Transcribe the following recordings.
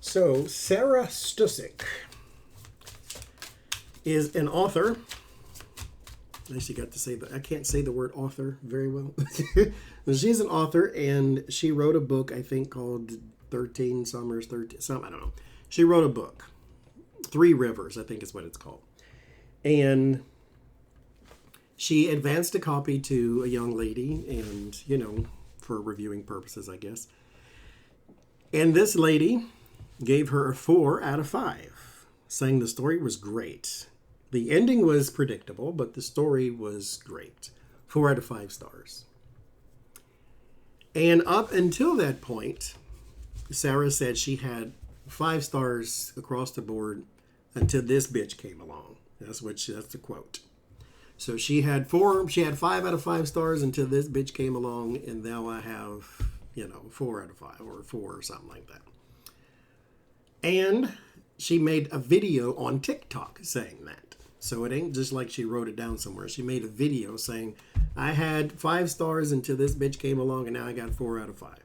So, Sarah Stusek is an author. I actually got to say that. I can't say the word author very well. She's an author, and she wrote a book, I think, called 13 Summers, 13, some, I don't know. She wrote a book. 3 Rivers, I think is what it's called. And she advanced a copy to a young lady, and, you know, for reviewing purposes, I guess. And this lady gave her a 4 out of 5, saying the story was great. The ending was predictable, but the story was great. 4 out of 5 stars. And up until that point, Sarah said she had 5 stars across the board until this bitch came along. That's the quote. So she had 5 out of 5 stars until this bitch came along, and now I have, 4 out of 5 or 4 or something like that. And she made a video on TikTok saying that. So it ain't just like she wrote it down somewhere. She made a video saying, I had 5 stars until this bitch came along, and now I got 4 out of 5.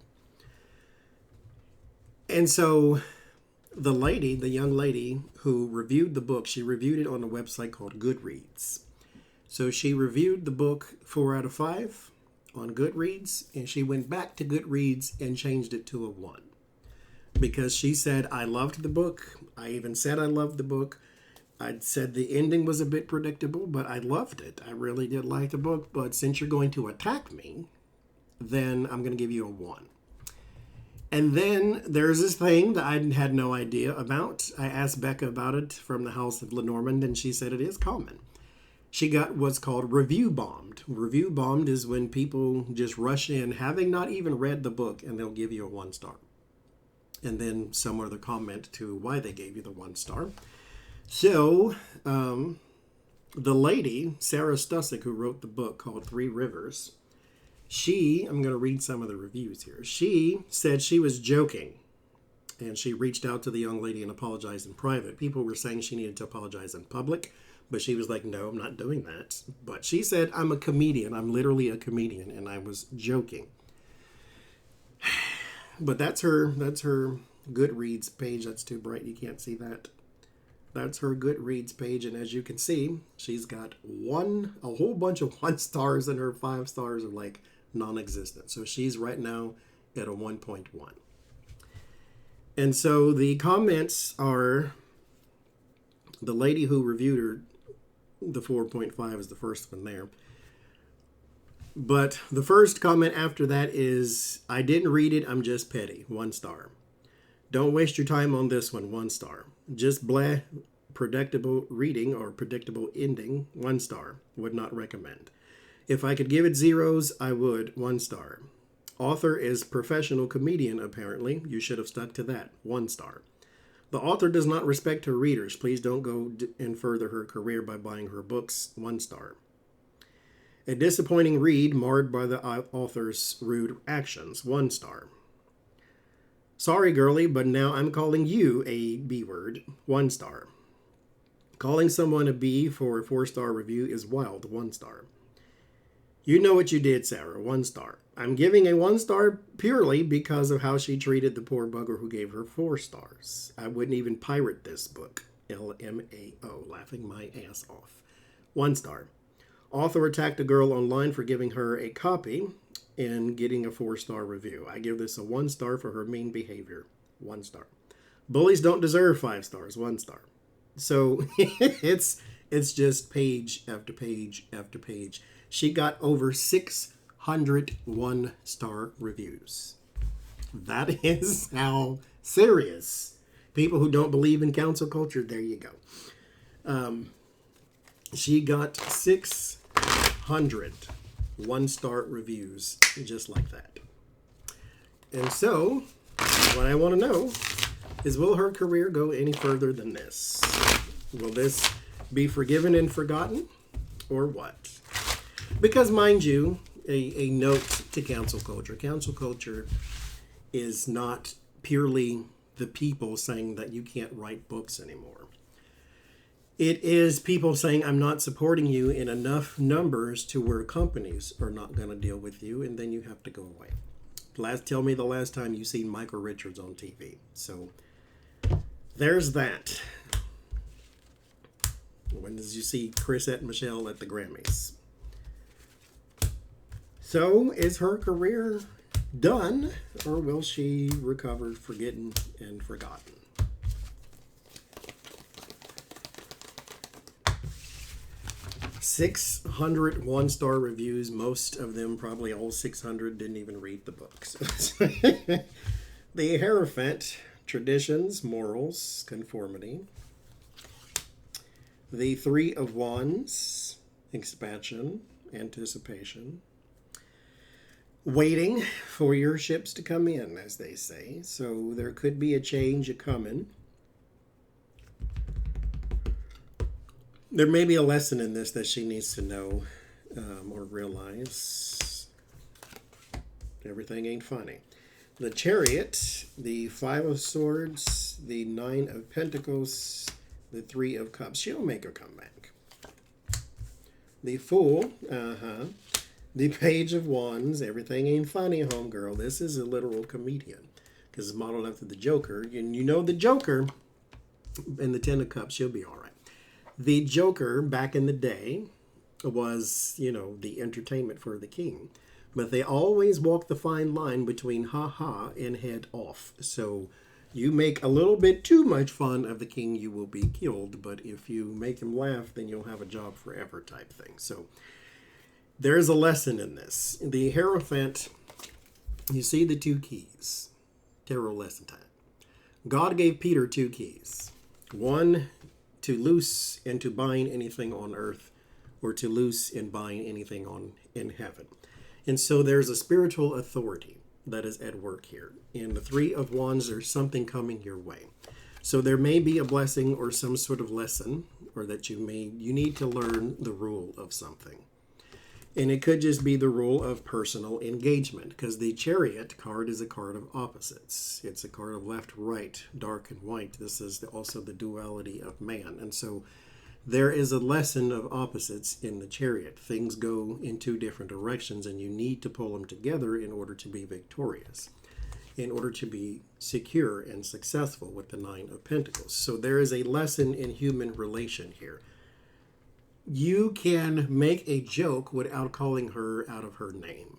And so the young lady who reviewed the book, she reviewed it on a website called Goodreads. So she reviewed the book 4 out of 5 on Goodreads, and she went back to Goodreads and changed it to a 1. Because she said, I loved the book. I even said I loved the book. I said the ending was a bit predictable, but I loved it. I really did like the book, but since you're going to attack me, then I'm going to give you a 1. And then there's this thing that I had no idea about. I asked Becca about it from the House of Lenormand, and she said it is common. She got what's called review bombed. Review bombed is when people just rush in, having not even read the book, and they'll give you a 1 star. And then some other comment to why they gave you the 1 star. So, the lady, Sarah Stusek, who wrote the book called 3 Rivers, I'm going to read some of the reviews here. She said she was joking, and she reached out to the young lady and apologized in private. People were saying she needed to apologize in public, but she was like, no, I'm not doing that. But she said, I'm a comedian. I'm literally a comedian, and I was joking. But that's her Goodreads page. That's too bright. You can't see that. That's her Goodreads page, and as you can see, she's got a whole bunch of 1 stars, and her 5 stars are like non-existent. So she's right now at a 1.1. And so the comments are, the lady who reviewed her, the 4.5 is the first one there. But the first comment after that is, I didn't read it, I'm just petty, 1 star. Don't waste your time on this one, 1 star. Just blah, predictable reading or predictable ending, 1 star. Would not recommend. If I could give it zeros, I would, 1 star. Author is professional comedian, apparently. You should have stuck to that, 1 star. The author does not respect her readers. Please don't go and further her career by buying her books, 1 star. A disappointing read marred by the author's rude actions, 1 star. Sorry, girly, but now I'm calling you a B word, 1 star. Calling someone a B for a 4-star review is wild, 1 star. You know what you did, Sarah, 1 star. I'm giving a 1 star purely because of how she treated the poor bugger who gave her 4 stars. I wouldn't even pirate this book, LMAO, laughing my ass off. 1 star. Author attacked a girl online for giving her a copy and getting a 4-star review. I give this a 1 star for her mean behavior. 1 star. Bullies don't deserve 5 stars. 1 star. So it's just page after page after page. She got over 600 1-star reviews. That is how serious. People who don't believe in cancel culture, there you go. She got 600 1-star reviews just like that. And so, what I want to know is, will her career go any further than this? Will this be forgiven and forgotten, or what? Because, mind you, a note to cancel culture. Cancel culture is not purely the people saying that you can't write books anymore. It is people saying, I'm not supporting you in enough numbers to where companies are not going to deal with you, and then you have to go away. Tell me the last time you've seen Michael Richards on TV. So there's that. When did you see Chris and Michelle at the Grammys? So, is her career done, or will she recover forgotten and forgotten? 600 one-star reviews. Most of them, probably all 600, didn't even read the books. The Hierophant, Traditions, Morals, Conformity. The Three of Wands, Expansion, Anticipation. Waiting for your ships to come in, as they say. So there could be a change a-coming. There may be a lesson in this that she needs to know or realize. Everything ain't funny. The Chariot, the Five of Swords, the Nine of Pentacles, the Three of Cups. She'll make her comeback. The Fool, the Page of Wands. Everything ain't funny, homegirl. This is a literal comedian because it's modeled after the Joker. And you know the Joker and the Ten of Cups, she'll be all right. The Joker, back in the day, was, the entertainment for the king. But they always walk the fine line between ha-ha and head off. So you make a little bit too much fun of the king, you will be killed. But if you make him laugh, then you'll have a job forever type thing. So there's a lesson in this. The Hierophant, you see the two keys. Tarot lesson time. God gave Peter two keys. One, to loose and to bind anything on earth, or to loose and bind anything in heaven. And so there's a spiritual authority that is at work here. In the Three of Wands, there's something coming your way. So there may be a blessing or some sort of lesson, or that you need to learn the rule of something. And it could just be the rule of personal engagement, because the Chariot card is a card of opposites. It's a card of left, right, dark, and white. This is also the duality of man. And so there is a lesson of opposites in the Chariot. Things go in two different directions, and you need to pull them together in order to be victorious, in order to be secure and successful with the Nine of Pentacles. So there is a lesson in human relation here. You can make a joke without calling her out of her name.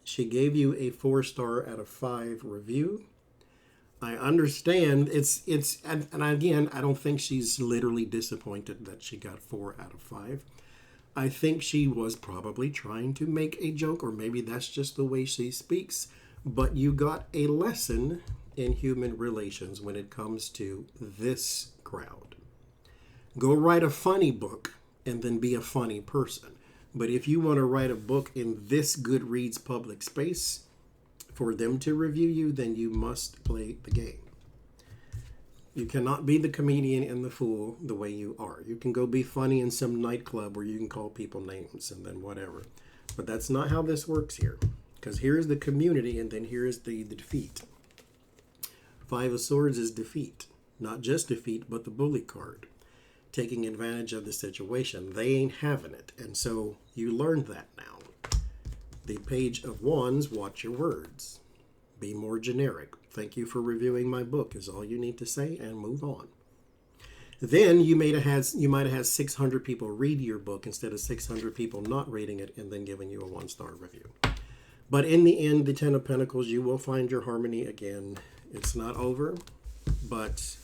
She gave you a 4-star out of 5 review. I understand and again, I don't think she's literally disappointed that she got 4 out of 5. I think she was probably trying to make a joke, or maybe that's just the way she speaks. But you got a lesson in human relations when it comes to this crowd. Go write a funny book and then be a funny person. But if you want to write a book in this Goodreads public space for them to review you, then you must play the game. You cannot be the comedian and the fool the way you are. You can go be funny in some nightclub where you can call people names and then whatever. But that's not how this works here. Because here's the community and then here's the defeat. Five of Swords is defeat. Not just defeat, but the bully card. Taking advantage of the situation. They ain't having it. And so you learned that now. The Page of Wands, watch your words. Be more generic. Thank you for reviewing my book is all you need to say, and move on. Then you might have had 600 people read your book instead of 600 people not reading it and then giving you a 1-star review. But in the end, the Ten of Pentacles, you will find your harmony again. It's not over, but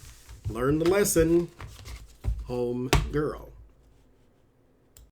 learn the lesson. Home girl.